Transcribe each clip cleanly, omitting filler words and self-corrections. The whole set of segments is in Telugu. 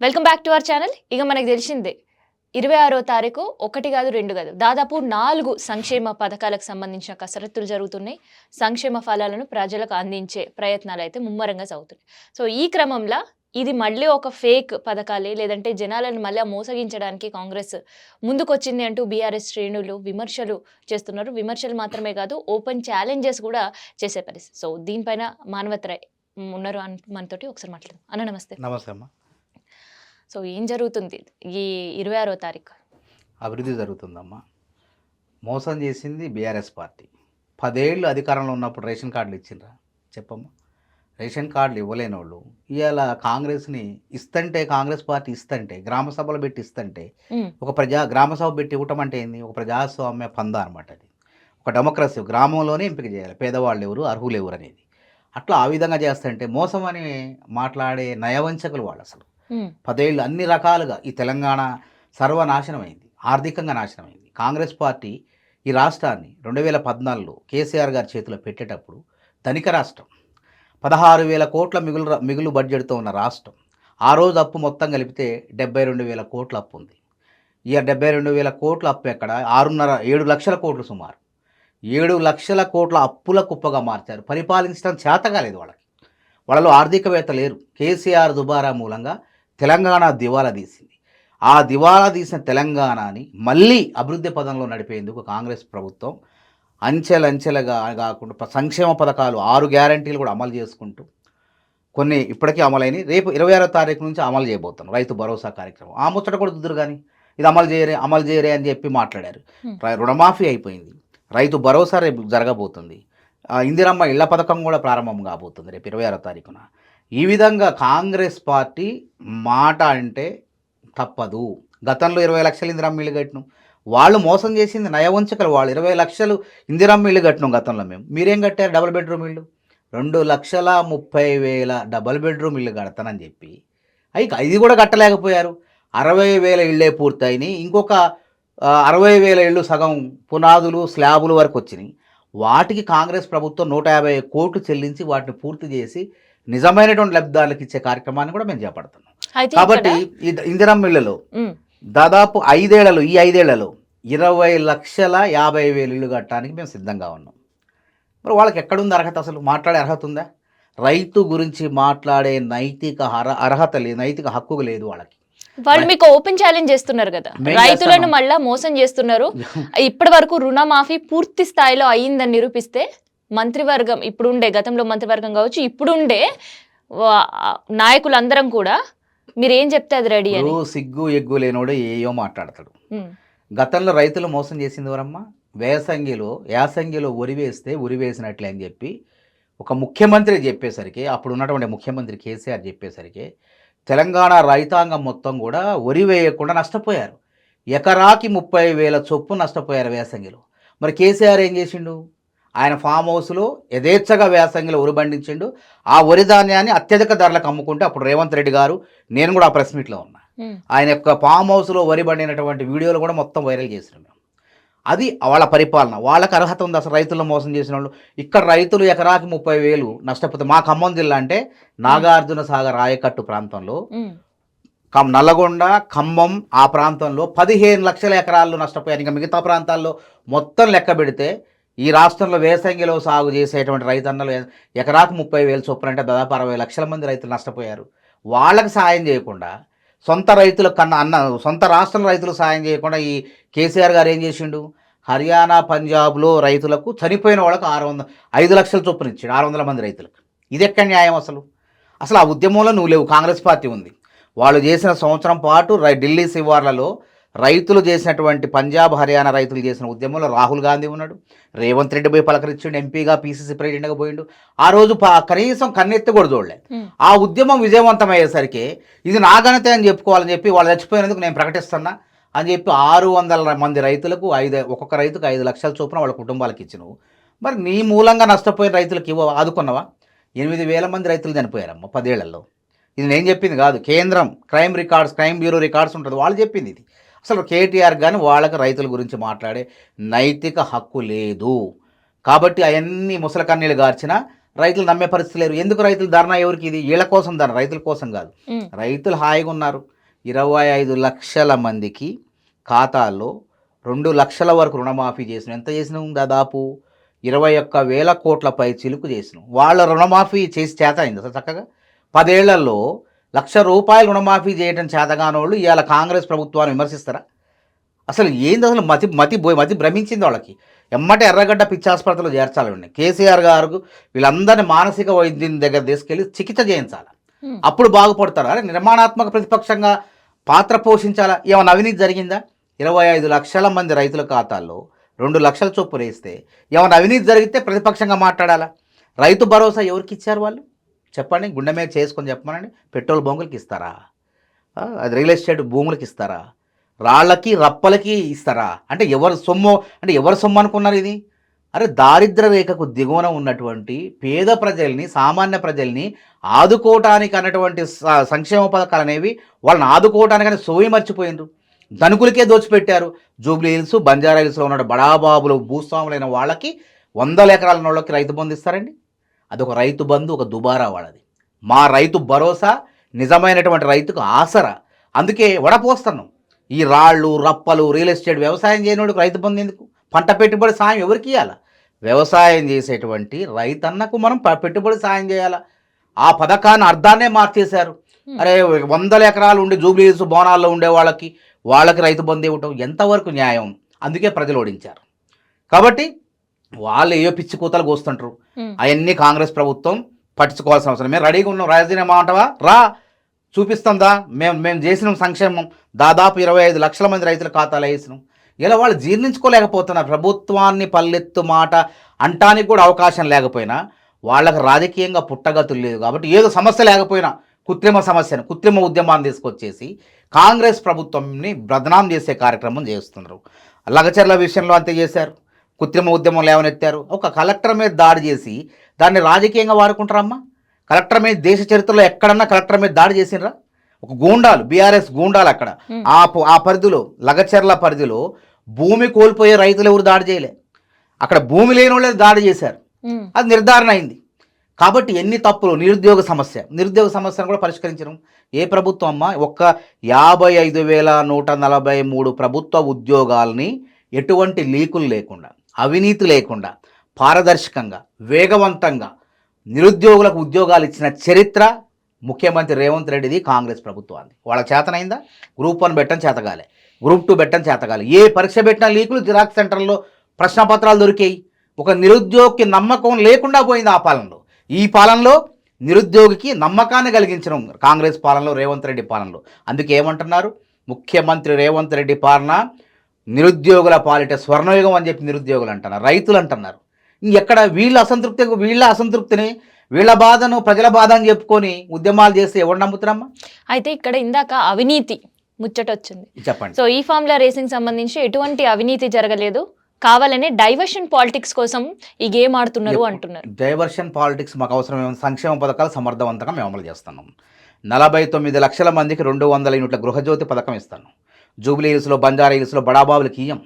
Welcome back to our channel. ఇక మనకు తెలిసిందే 26వ తారీఖు ఒకటి కాదు రెండు కాదు దాదాపు 4 సంక్షేమ పథకాలకు సంబంధించిన కసరత్తులు జరుగుతున్నాయి. సంక్షేమ ఫలాలను ప్రజలకు అందించే ప్రయత్నాలు అయితే ముమ్మరంగా సాగుతున్నాయి. సో ఈ క్రమంలో ఇది మళ్ళీ ఒక ఫేక్ పథకాలే లేదంటే జనాలను మళ్ళీ మోసగించడానికి కాంగ్రెస్ ముందుకొచ్చింది అంటూ బీఆర్ఎస్ శ్రేణులు విమర్శలు చేస్తున్నారు. విమర్శలు మాత్రమే కాదు ఓపెన్ ఛాలెంజెస్ కూడా చేసే పరిస్థితి. సో దీనిపైన మానవతరాయ్ ఉన్నారు మనతోటి ఒకసారి మాట్లాడదాం. అన్న నమస్తే. నమస్తే అమ్మ. సో ఏం జరుగుతుంది ఈ 26వ తారీఖు? అభివృద్ధి జరుగుతుందమ్మా. మోసం చేసింది బీఆర్ఎస్ పార్టీ. 10 ఏళ్ళు అధికారంలో ఉన్నప్పుడు రేషన్ కార్డులు ఇచ్చిండ్రా చెప్పమ్మా? రేషన్ కార్డులు ఇవ్వలేని వాళ్ళు ఇవాళ కాంగ్రెస్ని ఇస్తంటే, కాంగ్రెస్ పార్టీ ఇస్తంటే, గ్రామ సభలు పెట్టి ఇస్తంటే, ఒక గ్రామ సభ పెట్టి ఇవ్వటం అంటే ఏంది? ఒక ప్రజాస్వామ్య పందా అనమాట. అది ఒక డెమోక్రసీ. గ్రామంలోనే ఎంపిక చేయాలి పేదవాళ్ళు ఎవరు, అర్హులు ఎవరు అనేది. అట్లా ఆ విధంగా చేస్తుంటే మోసం అని మాట్లాడే నయవంచకులు వాళ్ళు. అసలు 10 ఏళ్ళు అన్ని రకాలుగా ఈ తెలంగాణ సర్వనాశనమైంది, ఆర్థికంగా నాశనమైంది. కాంగ్రెస్ పార్టీ ఈ రాష్ట్రాన్ని 2014లో కేసీఆర్ గారి చేతిలో పెట్టేటప్పుడు ధనిక రాష్ట్రం, 16,000 కోట్ల మిగులు బడ్జెట్తో ఉన్న రాష్ట్రం. ఆ రోజు అప్పు మొత్తం కలిపితే 72,000 కోట్ల అప్పు ఉంది. ఇక 72,000 కోట్ల అప్పు ఎక్కడ? 7 లక్షల కోట్లు సుమారు. 7 లక్షల కోట్ల అప్పుల కుప్పగా మార్చారు. పరిపాలించడం చేత కాలేదు వాళ్ళకి. వాళ్ళలో ఆర్థికవేత్త లేరు. కేసీఆర్ దుబారా మూలంగా తెలంగాణ దివాలా తీసింది. ఆ దివాలా తీసిన తెలంగాణని మళ్ళీ అభివృద్ధి పదంలో నడిపేందుకు కాంగ్రెస్ ప్రభుత్వం అంచెలంచెలుగా కాకుండా సంక్షేమ పథకాలు 6 గ్యారంటీలు కూడా అమలు చేసుకుంటూ కొన్ని ఇప్పటికీ అమలైనవి. రేపు 26వ తారీఖు నుంచి అమలు చేయబోతున్నాం రైతు భరోసా కార్యక్రమం. ఆ ముచ్చట కూడా దుద్దురు కానీ ఇది అమలు చేయరే అని చెప్పి మాట్లాడారు. రుణమాఫీ అయిపోయింది. రైతు భరోసా రేపు జరగబోతుంది. ఇందిరమ్మ ఇళ్ల పథకం కూడా ప్రారంభం కాబోతుంది రేపు 26వ తారీఖున. ఈ విధంగా కాంగ్రెస్ పార్టీ మాట అంటే తప్పదు. గతంలో 20 లక్షలు ఇందిరమ్మ ఇల్లు కట్టినాం. వాళ్ళు మోసం చేసింది నయవంచకలు. వాళ్ళు 20 లక్షలు ఇందిరమ్మ ఇల్లు కట్టినాం గతంలో మేము. మీరేం కట్టారు? డబుల్ బెడ్రూమ్ ఇల్లు. 2,30,000 డబుల్ బెడ్రూమ్ ఇల్లు కడతానని చెప్పి ఇది కూడా కట్టలేకపోయారు. 60,000 ఇళ్ళే పూర్తయినాయి. ఇంకొక 60,000 ఇళ్ళు సగం పునాదులు స్లాబులు వరకు వచ్చినాయి. వాటికి కాంగ్రెస్ ప్రభుత్వం 150 కోట్లు చెల్లించి వాటిని పూర్తి చేసి నిజమైనటువంటి లబ్ధిదారులకు ఇచ్చే కార్యక్రమాన్ని కూడా మేము చేపడుతున్నాం. కాబట్టి ఈ ఇందిరమ్మ ఇళ్లలో దాదాపు ఈ 5 ఏళ్లలో 20,50,000 ఇళ్ళు కట్టడానికి మేము సిద్ధంగా ఉన్నాం. మరి వాళ్ళకి ఎక్కడుంది అర్హత? అసలు మాట్లాడే అర్హత ఉందా? రైతు గురించి మాట్లాడే నైతిక అర్హత లేదు, నైతిక హక్కు లేదు వాళ్ళకి. వాళ్ళు మీకు ఓపెన్ ఛాలెంజ్ చేస్తున్నారు కదా, రైతులను మళ్ళా మోసం చేస్తున్నారు. ఇప్పటి వరకు రుణమాఫీ పూర్తి స్థాయిలో అయ్యిందని నిరూపిస్తే మంత్రివర్గం ఇప్పుడుండే, గతంలో మంత్రివర్గం కావచ్చు, ఇప్పుడుండే నాయకులందరం కూడా మీరేం చెప్తే అది రెడీ అని. సిగ్గు ఎగ్గు లేనోడు ఏయో మాట్లాడతాడు. గతంలో రైతులు మోసం చేసింది ఎవరమ్మా? యాసంగిలో ఉరి వేసినట్లే అని చెప్పి ఒక ముఖ్యమంత్రి చెప్పేసరికి, అప్పుడు ఉన్నటువంటి ముఖ్యమంత్రి కేసీఆర్ చెప్పేసరికి తెలంగాణ రైతాంగం మొత్తం కూడా వరి వేయకుండా నష్టపోయారు. ఎకరాకి 30,000 చొప్పు నష్టపోయారు వేసంగిలో. మరి కేసీఆర్ ఏం చేసిండు? ఆయన ఫామ్ హౌస్లో యథేచ్ఛగా వేసంగిలో వరి పండించిండు. ఆ వరి ధాన్యాన్ని అత్యధిక ధరలకు అమ్ముకుంటే అప్పుడు రేవంత్ రెడ్డి గారు, నేను కూడా ఆ ప్రెస్ మీట్లో ఉన్నా, ఆయన యొక్క ఫామ్ హౌస్లో వరి పండినటువంటి వీడియోలు కూడా మొత్తం వైరల్ చేసినాం మేము. అది వాళ్ళ పరిపాలన. వాళ్ళకి అర్హత ఉంది అసలు రైతులను మోసం చేసిన వాళ్ళు? ఇక్కడ రైతులు ఎకరాకి 30,000 నష్టపోతే, మా ఖమ్మం జిల్లా అంటే నాగార్జున సాగర్ ఆయకట్టు ప్రాంతంలో, నల్లగొండ, ఖమ్మం ఆ ప్రాంతంలో 15 లక్షల ఎకరాల్లో నష్టపోయారు. ఇంకా మిగతా ప్రాంతాల్లో మొత్తం లెక్క పెడితే ఈ రాష్ట్రంలో వేసంగిలో సాగు చేసేటువంటి రైతన్నలు ఎకరాకు 30,000 చొప్పున అంటే దాదాపు 60 లక్షల మంది రైతులు నష్టపోయారు. వాళ్ళకి సాయం చేయకుండా, సొంత రైతుల కన్నా సొంత రాష్ట్రం రైతులు సాయం చేయకుండా ఈ కేసీఆర్ గారు ఏం చేసిండు? హర్యానా, పంజాబ్లో రైతులకు చనిపోయిన వాళ్ళకు 5 లక్షల చొప్పున ఇచ్చాడు 600 మంది రైతులకు. ఇది ఎక్కడ న్యాయం అసలు? అసలు ఆ ఉద్యమంలో నువ్వు లేవు, కాంగ్రెస్ పార్టీ ఉంది. వాళ్ళు చేసిన సంవత్సరం పాటు ఢిల్లీ శివార్లలో రైతులు చేసినటువంటి, పంజాబ్ హర్యానా రైతులు చేసిన ఉద్యమంలో రాహుల్ గాంధీ ఉన్నాడు. రేవంత్ రెడ్డి పోయి పలకరించిండు, ఎంపీగా పీసీసీ ప్రెసిడెంట్గా పోయిండు. ఆ రోజు కనీసం కన్నెత్తి కూడా చూడలేదు. ఆ ఉద్యమం విజయవంతమయ్యేసరికి ఇది నా ఘనతే అని చెప్పుకోవాలని చెప్పి వాళ్ళు చచ్చిపోయినందుకు నేను ప్రకటిస్తున్నా అని చెప్పి 600 మంది రైతులకు ఒక్కొక్క రైతుకు 5 లక్షల చొప్పున వాళ్ళ కుటుంబాలకు ఇచ్చినవు. మరి నీ మూలంగా నష్టపోయిన రైతులకు ఆదుకున్నావా? 8,000 మంది రైతులు చనిపోయారమ్మ 10 ఏళ్లలో. ఇది నేను చెప్పింది కాదు, కేంద్రం క్రైమ్ బ్యూరో రికార్డ్స్ ఉంటుంది, వాళ్ళు చెప్పింది ఇది. అసలు కేటీఆర్ కానీ వాళ్ళకి రైతుల గురించి మాట్లాడే నైతిక హక్కు లేదు. కాబట్టి అవన్నీ ముసలి కన్నీళ్ళు గార్చిన రైతులు నమ్మే పరిస్థితి లేరు. ఎందుకు రైతులు ధర్నా? ఎవరికి ఇది? వీళ్ళ కోసం ధర్నా, రైతుల కోసం కాదు. రైతులు హాయిగా ఉన్నారు. 25 లక్షల మందికి ఖాతాల్లో 2 లక్షల వరకు రుణమాఫీ చేసినాం. ఎంత చేసినాం? దాదాపు 21,000 కోట్ల పై చిలుకు చేసినాం. వాళ్ళ రుణమాఫీ చేసి చేత అయింది అసలు చక్కగా? 10 ఏళ్లలో ₹1,00,000 రుణమాఫీ చేయడం చేతగానోళ్ళు ఇవాళ కాంగ్రెస్ ప్రభుత్వాన్ని విమర్శిస్తారా? అసలు ఏంది? అసలు మతి భ్రమించింది వాళ్ళకి. ఎమ్మటే ఎర్రగడ్డ పిచ్చి ఆసుపత్రిలో చేర్చాలండి. కేసీఆర్ గారు వీళ్ళందరినీ మానసిక వైద్యం దగ్గర తీసుకెళ్ళి చికిత్స చేయించాలి. అప్పుడు బాగుపడతారు. అరే నిర్మాణాత్మక ప్రతిపక్షంగా పాత్ర పోషించాలా? ఏమైనా అవినీతి జరిగిందా? 25 లక్షల మంది రైతుల ఖాతాల్లో 2 లక్షల చొప్పున వేస్తే ఏమైనా అవినీతి జరిగితే ప్రతిపక్షంగా మాట్లాడాలా? రైతు భరోసా ఎవరికి ఇచ్చారు వాళ్ళు? చెప్పండి, గుండె మీద చేసుకొని చెప్పమనండి. పెట్రోల్ బంకులకి ఇస్తారా? అది రియల్ ఎస్టేట్ భూములకి ఇస్తారా? రాళ్ళకి రప్పలకి ఇస్తారా? అంటే ఎవరు సొమ్ము అనుకున్నారు ఇది? అరే దారిద్ర రేఖకు దిగువన ఉన్నటువంటి పేద ప్రజల్ని, సామాన్య ప్రజల్ని ఆదుకోవటానికి అన్నటువంటి సంక్షేమ పథకాలు అనేవి వాళ్ళని ఆదుకోవటానికని సోయి మర్చిపోయిండ్రు. ధనుకులకే దోచిపెట్టారు. జూబ్లీ హిల్స్, బంజారా హిల్స్లో ఉన్న బడాబాబులు, భూస్వాములైన వాళ్ళకి 100 ఎకరాల వాళ్ళకి రైతు బంధు ఇస్తారండి. అదొక రైతు బంధు, ఒక దుబారా వాళ్ళది. మా రైతు భరోసా నిజమైనటువంటి రైతుకు ఆసరా. అందుకే వడపోస్తున్నాం. ఈ రాళ్ళు రప్పలు, రియల్ ఎస్టేట్ వ్యవసాయం చేయనోడికి రైతు బంధు ఎందుకు? పంట పెట్టుబడి సాయం ఎవరికి ఇవ్వాలా? వ్యవసాయం చేసేటువంటి రైతన్నకు మనం పెట్టుబడి సాయం చేయాలా? ఆ పథకాన్ని అర్థాన్నే మార్చేశారు. అరే 100 ఎకరాలు ఉండి జూబ్లీ హిల్స్ బోనాల్లో ఉండే వాళ్ళకి రైతు బంధు ఇవ్వటం ఎంతవరకు న్యాయం? అందుకే ప్రజలు ఓడించారు. కాబట్టి వాళ్ళు ఏ పిచ్చి కూతలు కోస్తుంటారు. అవన్నీ కాంగ్రెస్ ప్రభుత్వం పట్టించుకోవాల్సిన అవసరం. మేము రెడీగా ఉన్నాం. రాజధాని అంటావా? రా చూపిస్తుందా? మేము చేసిన సంక్షేమం దాదాపు 25 లక్షల మంది రైతుల ఖాతాలో వేసినాం. ఇలా వాళ్ళు జీర్ణించుకోలేకపోతున్నారు. ప్రభుత్వాన్ని పల్లెత్తు మాట అంటానికి కూడా అవకాశం లేకపోయినా వాళ్ళకి రాజకీయంగా పుట్టగతులు లేదు. కాబట్టి ఏదో సమస్య లేకపోయినా కృత్రిమ ఉద్యమాన్ని తీసుకొచ్చేసి కాంగ్రెస్ ప్రభుత్వంని బదనాం చేసే కార్యక్రమం చేస్తున్నారు. లగచర్ల విషయంలో అంతే చేశారు. కృత్రిమ ఉద్యమం లేవనెత్తారు. ఒక కలెక్టర్ మీద దాడి చేసి దాన్ని రాజకీయంగా వాడుకుంటారమ్మా. కలెక్టర్ మీద దేశ చరిత్రలో ఎక్కడన్నా కలెక్టర్ మీద దాడి చేసినరా? ఒక గూండాలు, బీఆర్ఎస్ గూండాలు అక్కడ ఆ పరిధిలో, లగచర్ల పరిధిలో భూమి కోల్పోయే రైతులు ఎవరు దాడి చేయలే. అక్కడ భూమి లేని వాళ్ళే దాడి చేశారు. అది నిర్ధారణ అయింది. కాబట్టి ఎన్ని తప్పులు. నిరుద్యోగ సమస్యను కూడా పరిష్కరించడం ఏ ప్రభుత్వం అమ్మా? ఒక్క 55,143 ప్రభుత్వ ఉద్యోగాల్ని ఎటువంటి లీకులు లేకుండా, అవినీతి లేకుండా, పారదర్శకంగా, వేగవంతంగా నిరుద్యోగులకు ఉద్యోగాలు ఇచ్చిన చరిత్ర ముఖ్యమంత్రి రేవంత్ రెడ్డిది, కాంగ్రెస్ ప్రభుత్వాన్ని. వాళ్ళకి చేతనైందా? గ్రూప్ 1 పెట్టడం చేతగాలే, గ్రూప్ 2 పెట్టడం చేతగాలే. ఏ పరీక్ష పెట్టినా లీకులు, జిరాక్స్ సెంటర్లో ప్రశ్నపత్రాలు దొరికాయి. ఒక నిరుద్యోగికి నమ్మకం లేకుండా పోయింది ఆ పాలనలో. ఈ పాలనలో నిరుద్యోగికి నమ్మకాన్ని కలిగించడం కాంగ్రెస్ పాలనలో, రేవంత్ రెడ్డి పాలనలో. అందుకే ఏమంటున్నారు? ముఖ్యమంత్రి రేవంత్ రెడ్డి పాలన నిరుద్యోగుల పాలిట స్వర్ణయుగం అని చెప్పి నిరుద్యోగులు అంటున్నారు, రైతులు అంటున్నారు. ఇంకెక్కడ వీళ్ళ అసంతృప్తిని, వీళ్ళ బాధను, ప్రజల బాధ అని చెప్పుకొని ఉద్యమాలు చేస్తే ఎవరు నమ్ముతున్నారమ్మా? అయితే ఇక్కడ ఇందాక అవినీతి ముచ్చట వచ్చింది, చెప్పండి. సో ఈ ఫార్ములా రేసింగ్ సంబంధించి ఎటువంటి అవినీతి జరగలేదు, కావాలనే డైవర్షన్ పాలిటిక్స్ కోసం ఈ గేమ్ ఆడుతున్నారు అంటున్నారు. డైవర్షన్ పాలిటిక్స్ మాకు అవసరం ఏమైనా? సంక్షేమ పథకాలు సమర్థవంతంగా మేము అమలు చేస్తున్నాం. 49 లక్షల మందికి 200 యూనిట్ల గృహజ్యోతి పథకం ఇస్తాను. జూబ్లీ హిల్స్లో, బంజారా హిల్స్లో బడాబాబులకి ఇయ్యం,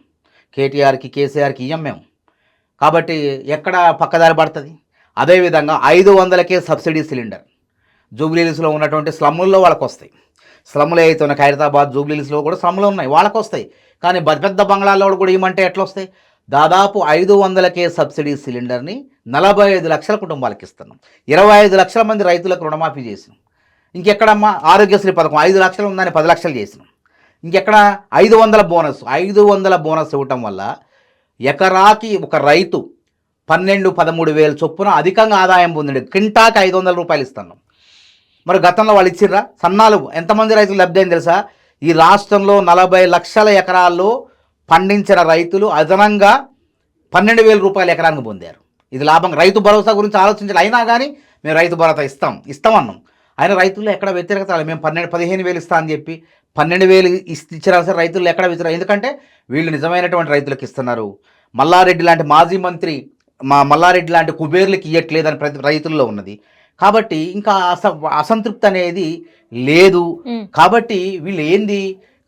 కేటీఆర్కి, కేసీఆర్కి ఇయ్యం మేము. కాబట్టి ఎక్కడ పక్కదారి పడుతుంది? అదేవిధంగా 500కే సబ్సిడీ సిలిండర్ జూబ్లీ హిల్స్లో ఉన్నటువంటి స్లమ్ముల్లో వాళ్ళకి వస్తాయి. స్లమ్ములు అయితే ఉన్నాయి, ఖైరతాబాద్, జూబ్లీ హిల్స్లో కూడా స్లమ్ములు ఉన్నాయి, వాళ్ళకి వస్తాయి. కానీ పెద్ద బంగ్లాల్లో కూడా ఇవ్వమంటే ఎట్లా వస్తాయి? దాదాపు 500కే సబ్సిడీ సిలిండర్ని 45 లక్షల కుటుంబాలకు ఇస్తున్నాం. 25 లక్షల మంది రైతులకు రుణమాఫీ చేసినాం. ఇంకెక్కడమ్మా? ఆరోగ్యశ్రీ పథకం 5 లక్షలు ఉందని 10 లక్షలు చేసినాం. ఇంకెక్కడ? 500 బోనస్ ఇవ్వటం వల్ల ఎకరాకి ఒక రైతు 12-13 వేలు చొప్పున అధికంగా ఆదాయం పొందింది. క్వింటాకి 500 రూపాయలు ఇస్తున్నాం. మరి గతంలో వాళ్ళు ఇచ్చిర్రా? సన్నాలు ఎంతమంది రైతులు లబ్ధి అయింది తెలుసా? ఈ రాష్ట్రంలో 40 లక్షల ఎకరాల్లో పండించిన రైతులు అదనంగా 12,000 రూపాయలు ఎకరానికి పొందారు. ఇది లాభం. రైతు భరోసా గురించి ఆలోచించాలి. అయినా కానీ మేము రైతు భరోసా ఇస్తామన్నాం. ఆయన రైతుల్లో ఎక్కడ వ్యతిరేకత? మేము 15,000 ఇస్తా అని చెప్పి 12,000 ఇచ్చినా సరే రైతులు ఎక్కడ వ్యతిరేక? ఎందుకంటే వీళ్ళు నిజమైనటువంటి రైతులకు ఇస్తున్నారు. మల్లారెడ్డి లాంటి మాజీ మంత్రి, మల్లారెడ్డి లాంటి కుబేర్లకి ఇవ్వట్లేదని ప్రతి రైతుల్లో ఉన్నది. కాబట్టి ఇంకా అసంతృప్తి అనేది లేదు. కాబట్టి వీళ్ళు ఏంది?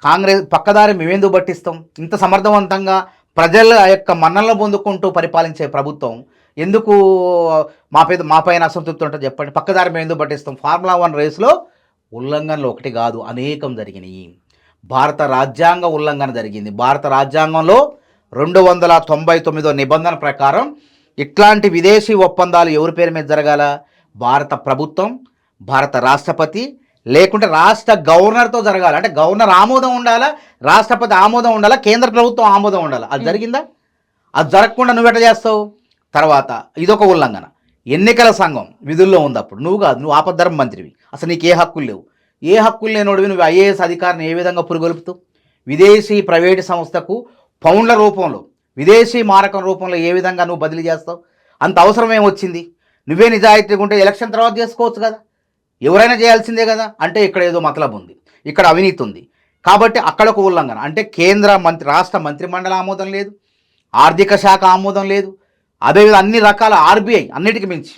కాంగ్రెస్ పక్కదారి మేమేందుకు పట్టిస్తాం? ఇంత సమర్థవంతంగా ప్రజల యొక్క మన్ననలు పొందుకుంటూ పరిపాలించే ప్రభుత్వం ఎందుకు మా పైన అసంతృప్తి ఉంటుంది చెప్పండి, పక్కదారి మేము ఎందుకు పట్టిస్తాం? ఫార్ములా 1 రేసులో ఉల్లంఘనలు ఒకటి కాదు, అనేకం జరిగినాయి. భారత రాజ్యాంగ ఉల్లంఘన జరిగింది. భారత రాజ్యాంగంలో 299వ నిబంధన ప్రకారం ఇట్లాంటి విదేశీ ఒప్పందాలు ఎవరి పేరు మీద జరగాల? భారత ప్రభుత్వం, భారత రాష్ట్రపతి, లేకుంటే రాష్ట్ర గవర్నర్తో జరగాలి. అంటే గవర్నర్ ఆమోదం ఉండాలా, రాష్ట్రపతి ఆమోదం ఉండాలా, కేంద్ర ప్రభుత్వం ఆమోదం ఉండాలా. అది జరిగిందా? అది జరగకుండా నువ్వు ఎట్లా చేస్తావు? తర్వాత ఇదొక ఉల్లంఘన. ఎన్నికల సంఘం విధుల్లో ఉంది, అప్పుడు నువ్వు కాదు, నువ్వు ఆపద్ధర్మ మంత్రివి, అసలు నీకు ఏ హక్కులు లేవు. ఏ హక్కులు లేనోడివి నువ్వు ఐఏఎస్ అధికారిని ఏ విధంగా పురుగొలుపుతావు? విదేశీ ప్రైవేటు సంస్థకు పౌండ్ల రూపంలో, విదేశీ మారకం రూపంలో ఏ విధంగా నువ్వు బదిలీ చేస్తావు? అంత అవసరం ఏమొచ్చింది? నువ్వే నిజాయితీగా ఉంటే ఎలక్షన్ తర్వాత చేసుకోవచ్చు కదా, ఎవరైనా చేయాల్సిందే కదా. అంటే ఇక్కడ ఏదో మతలబు ఉంది, ఇక్కడ అవినీతి ఉంది. కాబట్టి అక్కడ ఒక ఉల్లంఘన. అంటే కేంద్ర మంత్రి, రాష్ట్ర మంత్రిమండలి ఆమోదం లేదు, ఆర్థిక శాఖ ఆమోదం లేదు, అదేవిధంగా అన్ని రకాల ఆర్బీఐ, అన్నిటికి మించి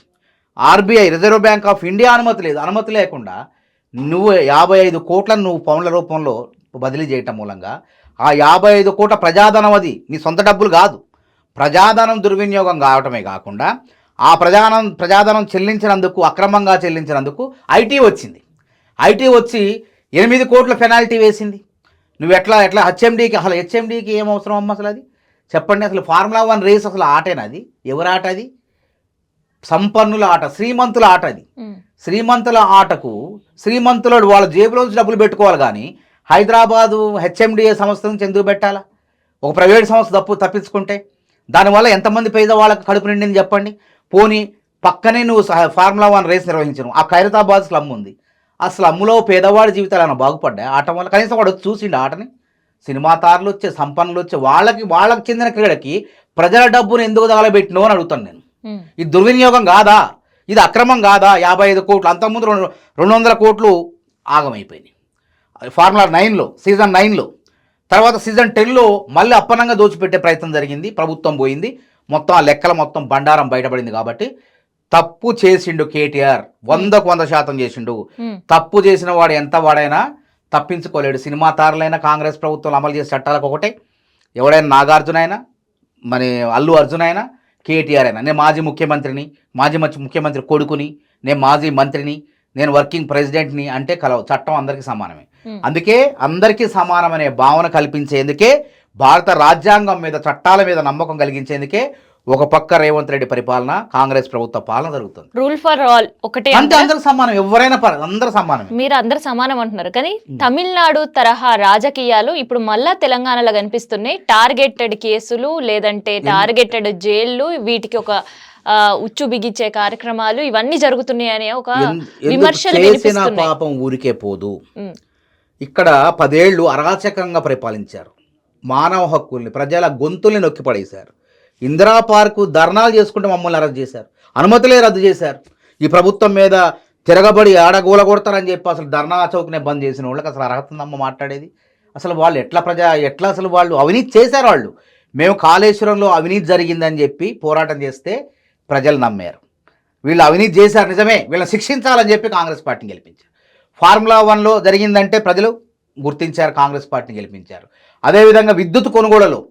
RBI, reserve bank of India అనుమతి లేదు. అనుమతి లేకుండా నువ్వు 55 కోట్లను నువ్వు పౌండ్ల రూపంలో బదిలీ చేయటం మూలంగా ఆ 55 కోట్ల ప్రజాధనం, అది నీ సొంత డబ్బులు కాదు, ప్రజాధనం దుర్వినియోగం కావటమే కాకుండా ఆ ప్రజాధనం చెల్లించినందుకు, అక్రమంగా చెల్లించినందుకు ఐటీ వచ్చింది. ఐటీ వచ్చి 8 కోట్ల పెనాల్టీ వేసింది. నువ్వు ఎట్లా హెచ్ఎండికి, అసలు హెచ్ఎండికి ఏం అవసరం అమ్మ అసలు? అది చెప్పండి. అసలు ఫార్ములా 1 రేస్ అసలు ఆటేనా అది? ఎవరి ఆట అది? సంపన్నుల ఆట, శ్రీమంతుల ఆట అది. శ్రీమంతుల ఆటకు శ్రీమంతులు వాళ్ళ జేబులోంచి డబ్బులు పెట్టుకోవాలి, కానీ హైదరాబాదు హెచ్ఎండిఏ సంస్థ నుంచి ఎందుకు పెట్టాలా? ఒక ప్రైవేట్ సంస్థ తప్పించుకుంటే దానివల్ల ఎంతమంది పేదవాళ్ళకి కడుపు నిండింది చెప్పండి. పోనీ పక్కనే నువ్వు ఫార్ములా 1 రేస్ నిర్వహించను. ఆ ఖైరతాబాద్ స్లమ్ ఉంది, ఆ స్లమ్లో పేదవాడి జీవితాలు ఏమైనా బాగుపడ్డాయి ఆట వల్ల? కనీసం వాడు చూసిండు ఆటని? సినిమా తారలు వచ్చే, సంపన్నులు వచ్చే, వాళ్ళకి చెందిన క్రీడకి ప్రజల డబ్బును ఎందుకు తగలబెట్టినో అని అడుగుతాను నేను. ఇది దుర్వినియోగం కాదా? ఇది అక్రమం కాదా? 55 కోట్లు, అంతకుముందు 200 కోట్లు ఆగమైపోయినాయి ఫార్ములా 9లో, సీజన్ 9లో. తర్వాత సీజన్ 10లో మళ్ళీ అప్పనంగా దోచిపెట్టే ప్రయత్నం జరిగింది, ప్రభుత్వం పోయింది, మొత్తం ఆ లెక్కల మొత్తం బండారం బయటపడింది. కాబట్టి తప్పు చేసిండు కేటీఆర్, 100కు 100% చేసిండు. తప్పు చేసిన వాడు ఎంత వాడైనా తప్పించుకోలేడు. సినిమా తారలైనా కాంగ్రెస్ ప్రభుత్వం అమలు చేసే చట్టాలకు ఒకటే, ఎవడైనా నాగార్జున అయినా, మరి అల్లు అర్జున్ అయినా, కేటీఆర్ అయినా. నేను మాజీ ముఖ్యమంత్రిని, మాజీ ముఖ్యమంత్రి కొడుకుని, నేను మాజీ మంత్రిని, నేను వర్కింగ్ ప్రెసిడెంట్ని అంటే చట్టం అందరికీ సమానమే. అందుకే అందరికీ సమానమనే భావన కల్పించేందుకే, భారత రాజ్యాంగం మీద, చట్టాల మీద నమ్మకం కలిగించేందుకే ఒక పక్క రేవంత్ రెడ్డి పరిపాలన, కాంగ్రెస్ ప్రభుత్వ పాలన జరుగుతుంది. రూల్ ఫర్ ఆల్ ఒకటే, అంటే అందరూ సమానం, ఎవరైనా అందరూ సమానం. మీరు అందరు సమానం అంటున్నారు, కానీ తమిళనాడు తరహా రాజకీయాలు ఇప్పుడు మళ్ళా తెలంగాణలో కనిపిస్తున్నాయి. టార్గెటెడ్ కేసులు, లేదంటే టార్గెటెడ్ జైళ్లు, వీటికి ఒక ఉచ్చు బిగించే కార్యక్రమాలు, ఇవన్నీ జరుగుతున్నాయి అనే ఒక విమర్శలు వినిపిస్తున్నాయి. పాపం ఊరికే పోదు. ఇక్కడ 10 ఏళ్ళు అరాచకంగా పరిపాలించారు, మానవ హక్కుల్ని, ప్రజల గొంతుల్ని నొక్కిపడేశారు. ఇందిరా పార్కు ధర్నాలు చేసుకుంటే మమ్మల్ని అరెస్ట్ చేశారు, అనుమతులే రద్దు చేశారు. ఈ ప్రభుత్వం మీద తిరగబడి ఆడగోల కొడతారని చెప్పి అసలు ధర్నా చౌక్నే బంద్ చేసిన వాళ్ళకి అసలు అర్హత ఉందమ్మ మాట్లాడేది? అసలు వాళ్ళు ఎట్లా అసలు వాళ్ళు అవినీతి చేశారు. వాళ్ళు మేము కాళేశ్వరంలో అవినీతి జరిగిందని చెప్పి పోరాటం చేస్తే ప్రజలు నమ్మారు. వీళ్ళు అవినీతి చేశారు నిజమే, వీళ్ళని శిక్షించాలని చెప్పి కాంగ్రెస్ పార్టీని గెలిపించారు. ఫార్ములా 1లో జరిగిందంటే ప్రజలు గుర్తించారు, కాంగ్రెస్ పార్టీని గెలిపించారు. అదేవిధంగా విద్యుత్ కొనుగోలులో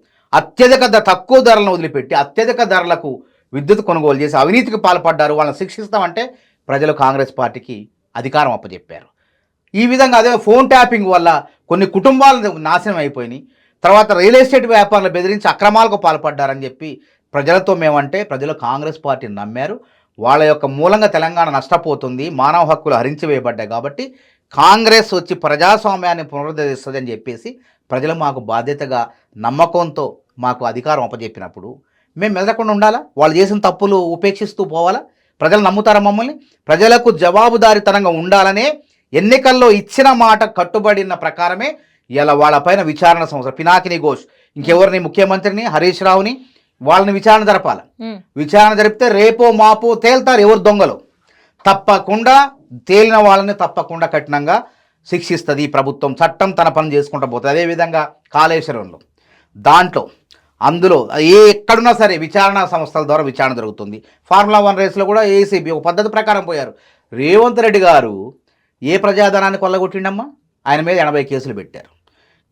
తక్కువ ధరలను వదిలిపెట్టి అత్యధిక ధరలకు విద్యుత్ కొనుగోలు చేసి అవినీతికి పాల్పడ్డారు. వాళ్ళని శిక్షిస్తామంటే ప్రజలు కాంగ్రెస్ పార్టీకి అధికారం అప్పచెప్పారు. ఈ విధంగా అదే ఫోన్ ట్యాపింగ్ వల్ల కొన్ని కుటుంబాలు నాశనం అయిపోయినాయి. తర్వాత రియల్ ఎస్టేట్ వ్యాపారులు బెదిరించి అక్రమాలకు పాల్పడ్డారని చెప్పి ప్రజలతో మేమంటే ప్రజలు కాంగ్రెస్ పార్టీని నమ్మారు. వాళ్ళ యొక్క మూలంగా తెలంగాణ నష్టపోతుంది, మానవ హక్కులు హరించివేయబడ్డాయి. కాబట్టి కాంగ్రెస్ వచ్చి ప్రజాస్వామ్యాన్ని పునరుద్ధరిస్తుంది అని చెప్పేసి ప్రజలు మాకు బాధ్యతగా, నమ్మకంతో మాకు అధికారం అప్పచెప్పినప్పుడు మేము మెదలకుండా ఉండాలా? వాళ్ళు చేసిన తప్పులు ఉపేక్షిస్తూ పోవాలా? ప్రజలు నమ్ముతారా మమ్మల్ని? ప్రజలకు జవాబుదారీతనంగా ఉండాలనే ఎన్నికల్లో ఇచ్చిన మాట కట్టుబడిన ప్రకారమే ఇలా వాళ్ళపైన విచారణ సంస్థ, పినాకిని ఘోష్, ఇంకెవరిని, ముఖ్యమంత్రిని, హరీష్ రావుని, వాళ్ళని విచారణ జరపాలి. విచారణ జరిపితే రేపో మాపో తేల్తారు ఎవరు దొంగలు. తప్పకుండా తేలిన వాళ్ళని తప్పకుండా కఠినంగా శిక్షిస్తుంది ఈ ప్రభుత్వం. చట్టం తన పని చేసుకుంటూ పోతుంది. అదేవిధంగా కాళేశ్వరంలో అందులో ఎక్కడున్నా సరే విచారణ సంస్థల ద్వారా విచారణ జరుగుతుంది. ఫార్ములా 1 రేస్లో కూడా ఏసీబీ ఒక పద్ధతి ప్రకారం పోయారు. రేవంత్ రెడ్డి గారు ఏ ప్రజాధనాన్ని కొల్లగొట్టిండమ్మా? ఆయన మీద 80 కేసులు పెట్టారు.